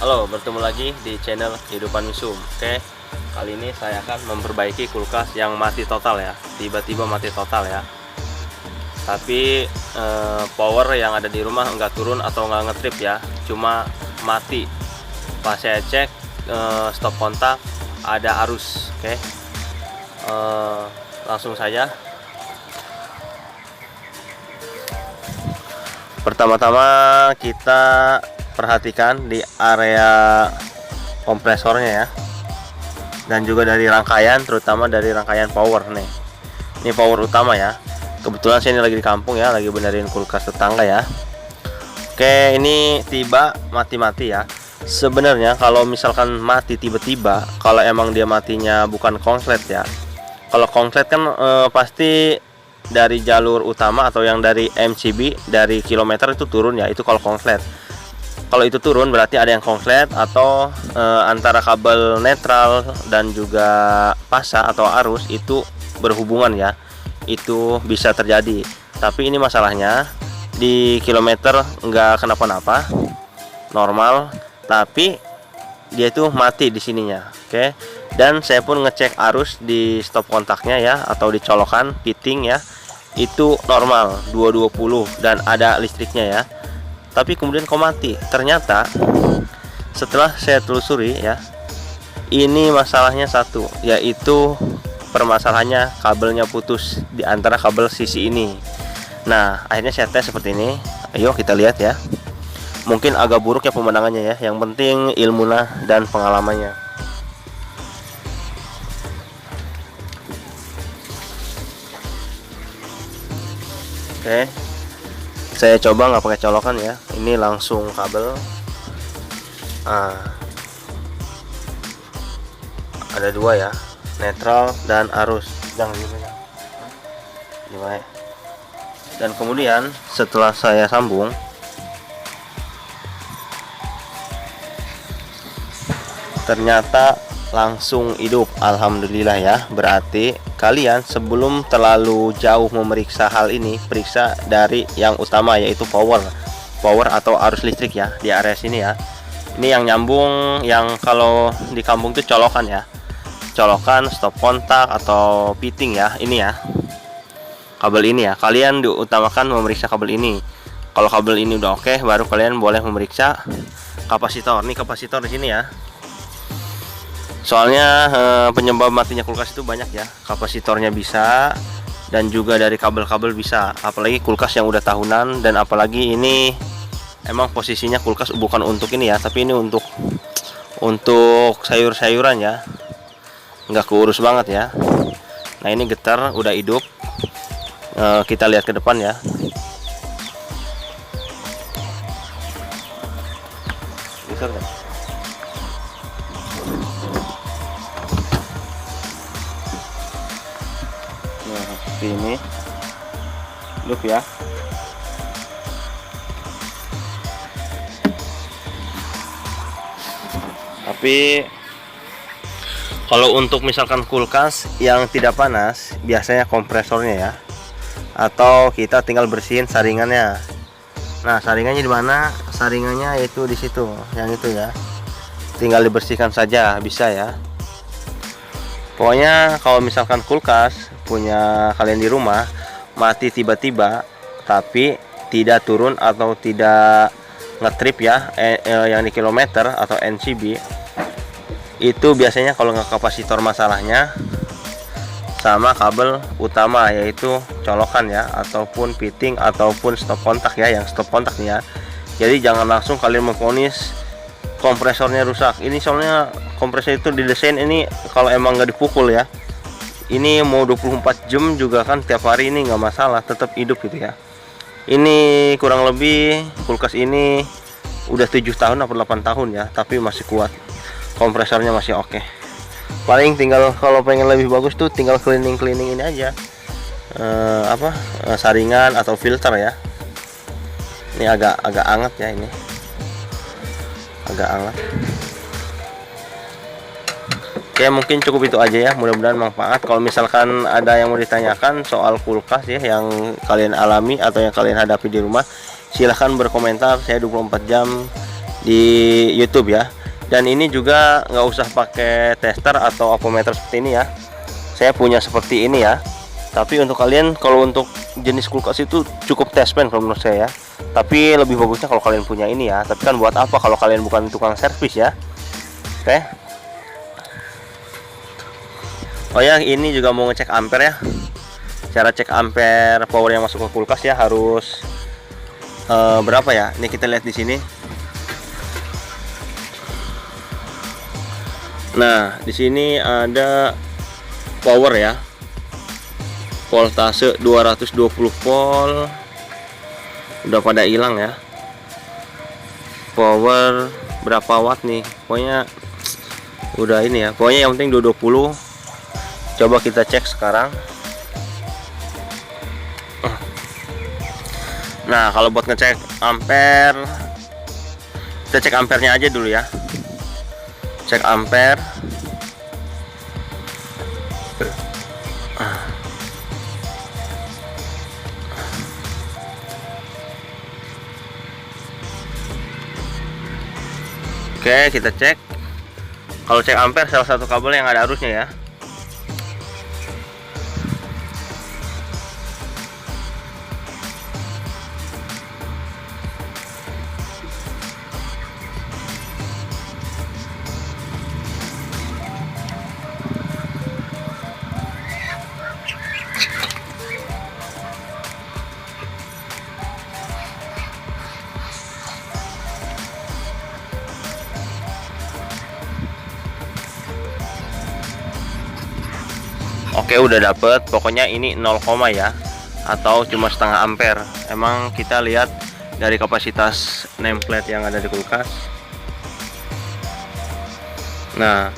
Halo, bertemu lagi di channel Kehidupan Misum. Oke, kali ini saya akan memperbaiki kulkas yang mati total ya. Tiba-tiba mati total ya. Tapi power yang ada di rumah nggak turun atau nggak ngetrip ya, cuma mati. Pas saya cek stop kontak ada arus. Oke, langsung saja. Pertama-tama kita perhatikan di area kompresornya ya, dan juga dari rangkaian, terutama dari rangkaian power nih. Ini power utama ya. Kebetulan saya ini lagi di kampung ya, lagi benerin kulkas tetangga ya. Oke, ini tiba mati-mati ya. Sebenarnya kalau misalkan mati tiba-tiba, kalau emang dia matinya bukan konslet ya. Kalau konslet kan pasti dari jalur utama atau yang dari MCB dari kilometer itu turun ya, itu kalau konslet. Kalau itu turun berarti ada yang konslet atau antara kabel netral dan juga pasa atau arus itu berhubungan ya, itu bisa terjadi. Tapi ini masalahnya di kilometer nggak kenapa-napa, normal, tapi dia itu mati di sininya. Oke, dan saya pun ngecek arus di stop kontaknya ya, atau di colokan fitting ya, itu normal 220 dan ada listriknya ya. Tapi kemudian kok mati? Ternyata setelah saya telusuri ya, ini masalahnya satu, yaitu permasalahannya kabelnya putus di antara kabel sisi ini. Nah, akhirnya saya tes seperti ini. Ayo kita lihat ya. Mungkin agak buruk ya pemandangannya ya, yang penting ilmunya dan pengalamannya. Oke, saya coba nggak pakai colokan ya, ini langsung kabel. Ada dua ya, netral dan arus. Jangan gimana. Dan kemudian setelah saya sambung, ternyata langsung hidup. Alhamdulillah ya. Berarti kalian sebelum terlalu jauh memeriksa hal ini, periksa dari yang utama, yaitu power atau arus listrik ya, di area sini ya. Ini yang nyambung, yang kalau di kampung itu colokan ya, colokan stop kontak atau fitting ya, ini ya, kabel ini ya. Kalian diutamakan memeriksa kabel ini. Kalau kabel ini udah oke, baru kalian boleh memeriksa kapasitor. Nih kapasitor di sini ya. Soalnya penyebab matinya kulkas itu banyak ya. Kapasitornya bisa, dan juga dari kabel-kabel bisa. Apalagi kulkas yang udah tahunan, dan apalagi ini emang posisinya kulkas bukan untuk ini ya, tapi ini untuk sayur-sayuran ya. Nggak keurus banget ya. Nah, ini getar udah hidup. Kita lihat ke depan ya. Bisa nggak? Nah, seperti ini look ya. Tapi kalau untuk misalkan kulkas yang tidak panas, biasanya kompresornya ya, atau kita tinggal bersihin saringannya. Nah, saringannya di mana? Saringannya yaitu di situ, yang itu ya. Tinggal dibersihkan saja, bisa ya. Pokoknya kalau misalkan kulkas punya kalian di rumah mati tiba-tiba tapi tidak turun atau tidak ngetrip ya, yang di kilometer atau NCB, itu biasanya kalau nggak kapasitor masalahnya, sama kabel utama yaitu colokan ya, ataupun fitting ataupun stop kontak ya, yang stop kontak ya. Jadi jangan langsung kalian memvonis kompresornya rusak. Ini soalnya kompresor itu didesain ini kalau emang nggak dipukul ya, ini mau 24 jam juga kan, tiap hari ini nggak masalah, tetap hidup gitu ya. Ini kurang lebih kulkas ini udah 7 tahun atau 8 tahun ya, tapi masih kuat, kompresornya masih oke. Paling tinggal kalau pengen lebih bagus tuh tinggal cleaning ini aja, saringan atau filter ya. Ini agak hangat ya, ini agak hangat. Oke, mungkin cukup itu aja ya, mudah-mudahan manfaat. Kalau misalkan ada yang mau ditanyakan soal kulkas ya, yang kalian alami atau yang kalian hadapi di rumah, silahkan berkomentar. Saya 24 jam di YouTube ya. Dan ini juga nggak usah pakai tester atau avometer seperti ini ya. Saya punya seperti ini ya. Tapi untuk kalian kalau untuk jenis kulkas itu cukup testpan kalau menurut saya ya. Tapi lebih bagusnya kalau kalian punya ini ya. Tapi kan buat apa kalau kalian bukan tukang servis ya. Oke. Oh ya, ini juga mau ngecek ampere ya. Cara cek ampere power yang masuk ke kulkas ya harus berapa ya? Ini kita lihat di sini. Nah, di sini ada power ya. Voltase 220 volt. Udah pada hilang ya. Power berapa watt nih? Pokoknya udah ini ya. Pokoknya yang penting 220. Coba kita cek sekarang. Nah, kalau buat ngecek ampere, kita cek ampernya aja dulu ya. Cek ampere. Oke, kita cek. Kalau cek ampere, salah satu kabel yang ada arusnya ya. Oke, udah dapet. Pokoknya ini 0, ya, atau cuma setengah ampere. Emang kita lihat dari kapasitas nameplate yang ada di kulkas. Nah,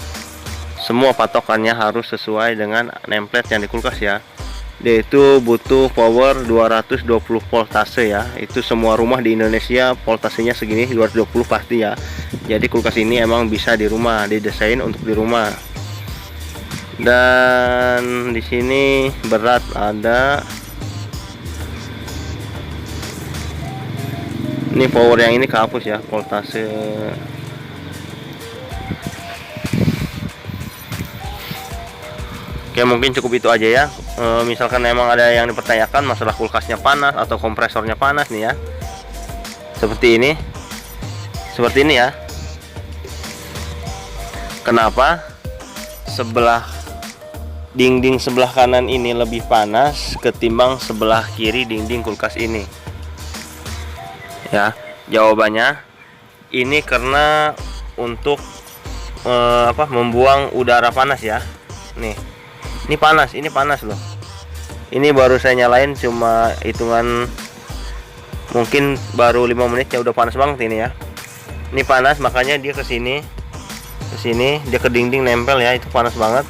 semua patokannya harus sesuai dengan nameplate yang di kulkas ya. Dia itu butuh power 220 voltase ya. Itu semua rumah di Indonesia voltasenya segini, 220 pasti ya. Jadi kulkas ini emang bisa di rumah, didesain untuk di rumah. Dan di sini berat ada. Ini power yang ini kehapus ya, voltase. Oke, mungkin cukup itu aja ya. Misalkan emang ada yang dipertanyakan masalah kulkasnya panas atau kompresornya panas nih ya. Seperti ini ya. Kenapa dinding sebelah kanan ini lebih panas ketimbang sebelah kiri dinding kulkas ini ya? Jawabannya ini karena untuk membuang udara panas ya. Nih, ini panas loh. Ini baru saya nyalain cuma hitungan mungkin baru 5 menit ya udah panas banget ini ya. Ini panas, makanya dia ke sini dia ke dinding nempel ya, itu panas banget.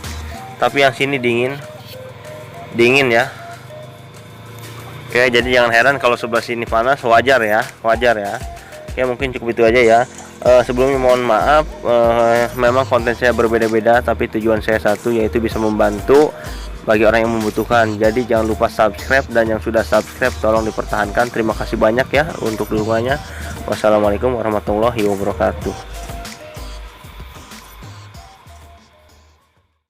Tapi yang sini dingin ya. Oke, jadi jangan heran kalau sebelah sini panas, wajar ya. Oke, mungkin cukup itu aja ya. Sebelumnya mohon maaf, memang konten saya berbeda-beda, tapi tujuan saya satu, yaitu bisa membantu bagi orang yang membutuhkan. Jadi jangan lupa subscribe, dan yang sudah subscribe tolong dipertahankan. Terima kasih banyak ya untuk dukungannya. Wassalamualaikum warahmatullahi wabarakatuh.